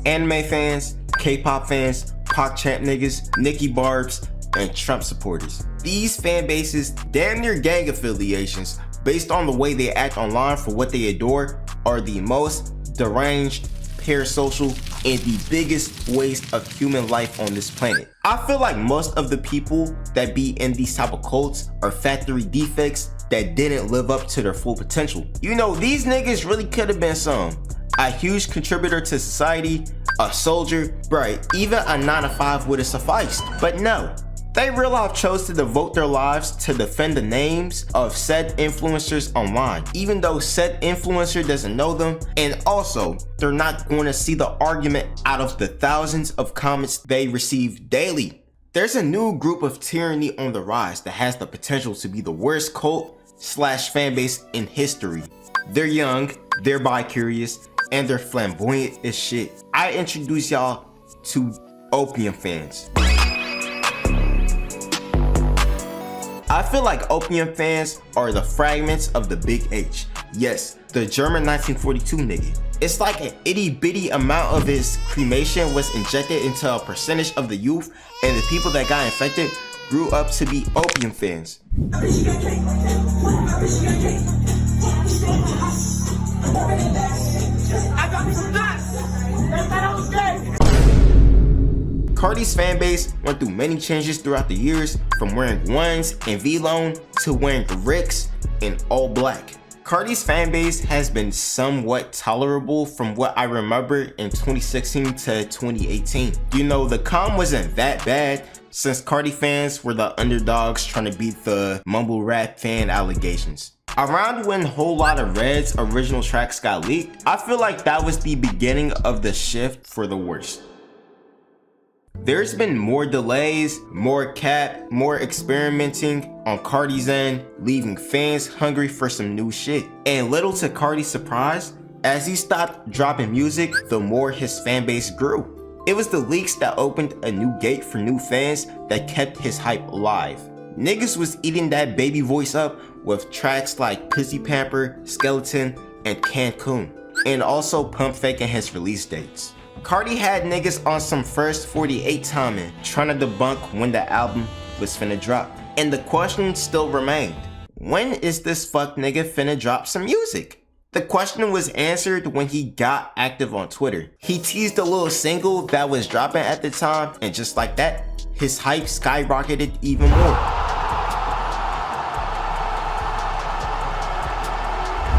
anime fans, K-pop fans, PogChamp niggas, Nicki Barbs, and Trump supporters. These fan bases, damn near gang affiliations, based on the way they act online for what they adore, are the most deranged, parasocial, and the biggest waste of human life on this planet. I feel like most of the people that be in these type of cults are factory defects that didn't live up to their full potential. You know, these niggas really could have been a huge contributor to society, a soldier, right, even a 9-to-5 would have sufficed. But no, they real life chose to devote their lives to defend the names of said influencers online, even though said influencer doesn't know them, and also they're not going to see the argument out of the thousands of comments they receive daily. There's a new group of tyranny on the rise that has the potential to be the worst cult slash fan base in history. They're young, they're bi-curious, and they're flamboyant as shit. I introduce y'all to Opium fans. I feel like Opium fans are the fragments of the Big H. Yes, the German 1942 nigga. It's like an itty bitty amount of his cremation was injected into a percentage of the youth, and the people that got infected grew up to be Opium fans. Carti's fan base went through many changes throughout the years, from wearing ones and V-Lone to wearing Ricks in all black. Carti's fan base has been somewhat tolerable from what I remember in 2016 to 2018. You know, the calm wasn't that bad since Carti fans were the underdogs trying to beat the mumble rap fan allegations. Around when Whole Lotta Red's original tracks got leaked, I feel like that was the beginning of the shift for the worst. There's been more delays, more cap, more experimenting on Carti's end, leaving fans hungry for some new shit. And little to Carti's surprise, as he stopped dropping music, the more his fan base grew. It was the leaks that opened a new gate for new fans that kept his hype alive. Niggas was eating that baby voice up with tracks like Pussy Pamper, Skeleton, and Cancun, and also pump faking his release dates. Carti had niggas on some first 48 timing, trying to debunk when the album was finna drop. And the question still remained, when is this fuck nigga finna drop some music? The question was answered when he got active on Twitter. He teased a little single that was dropping at the time, and just like that, his hype skyrocketed even more.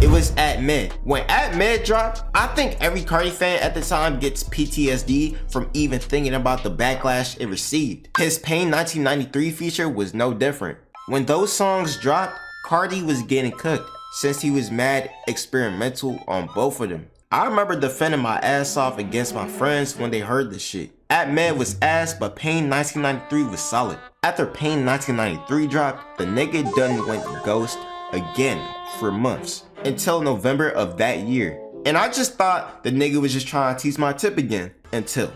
It was At Mid. When At Mid dropped, I think every Carti fan at the time gets PTSD from even thinking about the backlash it received. His Pain 1993 feature was no different. When those songs dropped, Carti was getting cooked since he was mad experimental on both of them. I remember defending my ass off against my friends when they heard this shit. At Mid was ass, but Pain 1993 was solid. After Pain 1993 dropped, the nigga done went ghost again for months, until November of that year. And I just thought the nigga was just trying to tease my tip again, until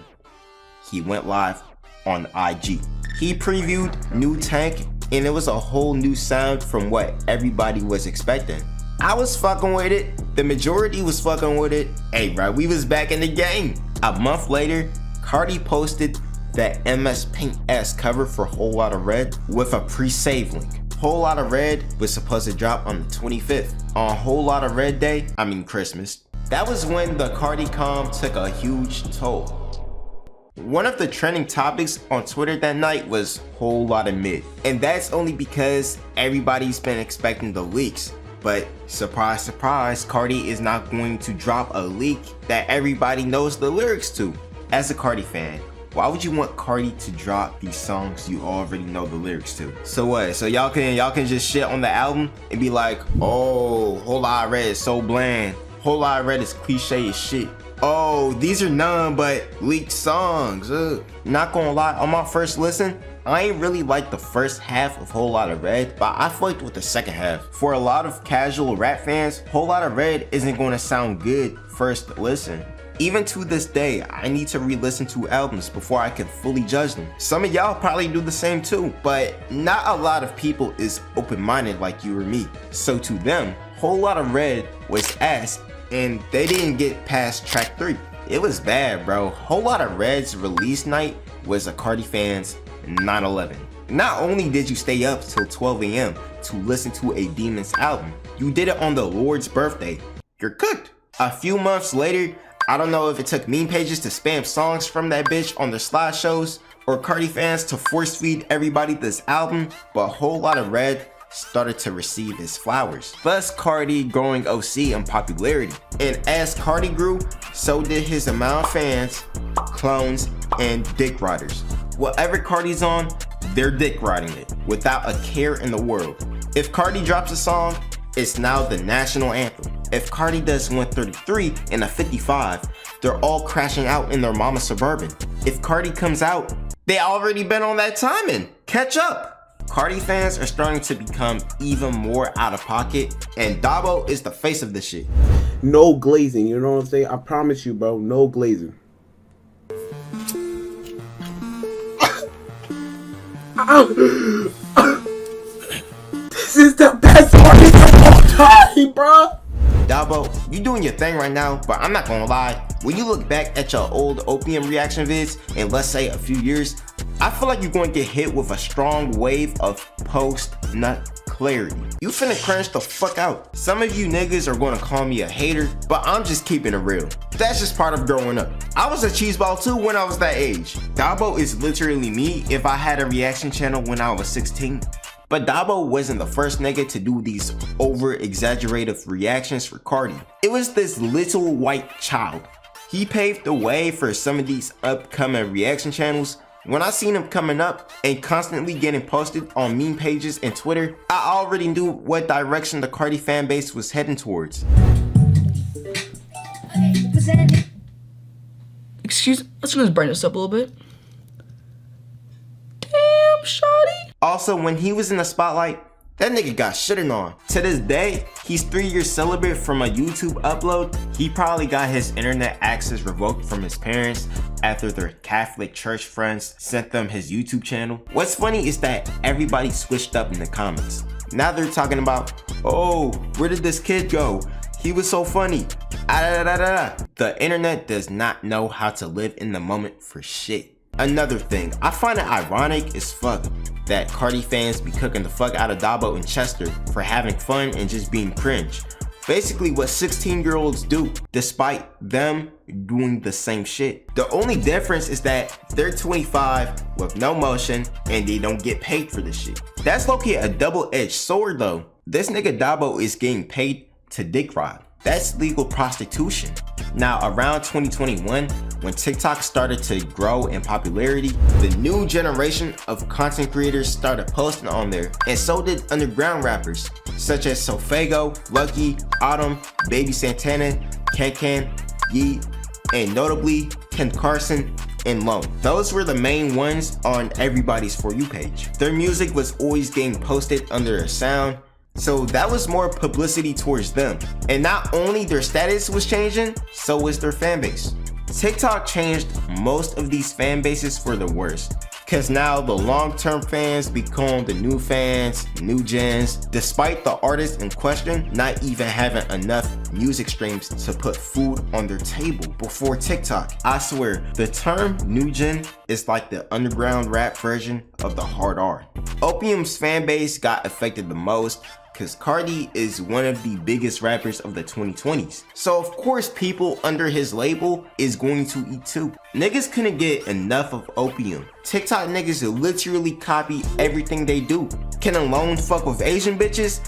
he went live on IG. He previewed New Tank, and it was a whole new sound from what everybody was expecting. I was fucking with it, the majority was fucking with it. Hey bro, we was back in the game. A month later, Carti posted that MS Paint-ass cover for Whole Lotta Red with a pre-save link. Whole Lotta Red was supposed to drop on the 25th. On Whole Lotta Red Day, I mean Christmas, that was when the Carti calm took a huge toll. One of the trending topics on Twitter that night was Whole Lotta Mid. And that's only because everybody's been expecting the leaks. But surprise, surprise, Carti is not going to drop a leak that everybody knows the lyrics to. As a Carti fan, why would you want Carti to drop these songs you already know the lyrics to? So what? So y'all can just shit on the album and be like, oh, Whole Lotta Red is so bland. Whole Lotta Red is cliche as shit. Oh, these are none but leaked songs. Not gonna lie, on my first listen, I ain't really like the first half of Whole Lotta Red, but I fucked with the second half. For a lot of casual rap fans, Whole Lotta Red isn't gonna sound good first listen. Even to this day, I need to re-listen to albums before I can fully judge them. Some of y'all probably do the same too, but not a lot of people is open-minded like you or me. So to them, Whole Lotta Red was ass, and they didn't get past track 3. It was bad, bro. Whole Lotta Red's release night was a Carti fan's 9/11. Not only did you stay up till 12 a.m. to listen to a Demon's album, you did it on the Lord's birthday. You're cooked. A few months later, I don't know if it took meme pages to spam songs from that bitch on their slideshows or Carti fans to force feed everybody this album, but Whole Lotta Red started to receive his flowers, thus Carti growing OC in popularity. And as Carti grew, so did his amount of fans, clones, and dick riders. Whatever Carti's on, they're dick riding it without a care in the world. If Carti drops a song, it's now the national anthem. If Carti does 133 and a 55, they're all crashing out in their mama Suburban. If Carti comes out, they already been on that timing. Catch up. Carti fans are starting to become even more out of pocket, and Dabo is the face of this shit. No glazing, you know what I'm saying? I promise you, bro, no glazing. This is the best artist of all time, bro. Dabo, you doing your thing right now, but I'm not gonna lie. When you look back at your old Opium reaction vids in, let's say, a few years, I feel like you're going to get hit with a strong wave of post-nut clarity. You finna cringe the fuck out. Some of you niggas are gonna call me a hater, but I'm just keeping it real. That's just part of growing up. I was a cheeseball too when I was that age. Dabo is literally me if I had a reaction channel when I was 16. But Dabo wasn't the first nigga to do these over-exaggerated reactions for Carti. It was this little white child. He paved the way for some of these upcoming reaction channels. When I seen him coming up and constantly getting posted on meme pages and Twitter, I already knew what direction the Carti fan base was heading towards. Excuse me, let's just brighten this up a little bit. Damn, shawty. Also, when he was in the spotlight, that nigga got shitted on. To this day, he's 3 years celibate from a YouTube upload. He probably got his internet access revoked from his parents after their Catholic church friends sent them his YouTube channel. What's funny is that everybody switched up in the comments. Now they're talking about, oh, where did this kid go? He was so funny. The internet does not know how to live in the moment for shit. Another thing, I find it ironic as fuck that Carti fans be cooking the fuck out of Dabo and Chester for having fun and just being cringe. Basically what 16-year-olds do, despite them doing the same shit. The only difference is that they're 25 with no motion and they don't get paid for this shit. That's low-key a double-edged sword though. This nigga Dabo is getting paid to dick ride. That's legal prostitution. Now around 2021, when TikTok started to grow in popularity, the new generation of content creators started posting on there, and so did underground rappers such as Sofago, Lucky, Autumn, Baby Santana, Can, Yeet, and notably Ken Carson and Lone. Those were the main ones on everybody's For You page. Their music was always getting posted under a sound, so that was more publicity towards them. And not only their status was changing, so was their fan base. TikTok changed most of these fan bases for the worse, cause now the long-term fans become the new fans, new gens, despite the artist in question not even having enough music streams to put food on their table before TikTok. I swear, the term new gen is like the underground rap version of the hard R. Opium's fan base got affected the most, cause Carti is one of the biggest rappers of the 2020s. So of course people under his label is going to eat too. Niggas couldn't get enough of Opium. TikTok niggas literally copy everything they do. Can Alone fuck with Asian bitches?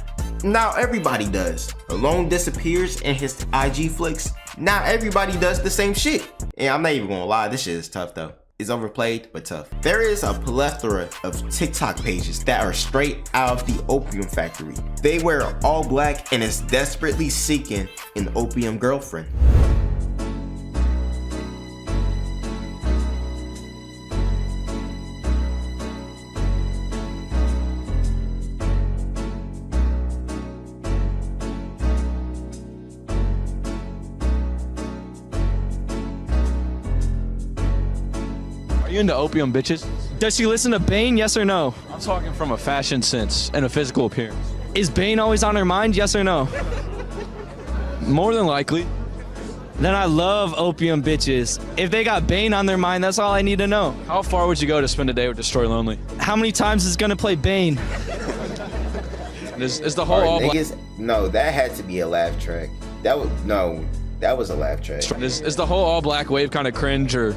Now everybody does. Alone disappears in his IG flicks. Now everybody does the same shit. And I'm not even gonna lie, this shit is tough though. It's overplayed, but tough. There is a plethora of TikTok pages that are straight out of the Opium factory. They wear all black and is desperately seeking an Opium girlfriend. Are you into Opium, bitches? Does she listen to Bane, yes or no? I'm talking from a fashion sense and a physical appearance. Is Bane always on her mind, yes or no? More than likely. Then I love Opium bitches. If they got Bane on their mind, that's all I need to know. How far would you go to spend a day with Destroy Lonely? How many times is gonna play Bane? Is the whole all black? No, that had to be a laugh track. That was a laugh track. Is the whole all black wave kind of cringe, or?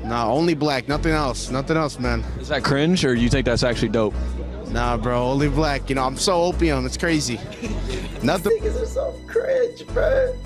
Nah, only black, nothing else, man. Is that cringe, or you think that's actually dope? Nah, bro, only black. You know, I'm so Opium, it's crazy. Nothing. These niggas are so cringe, bro.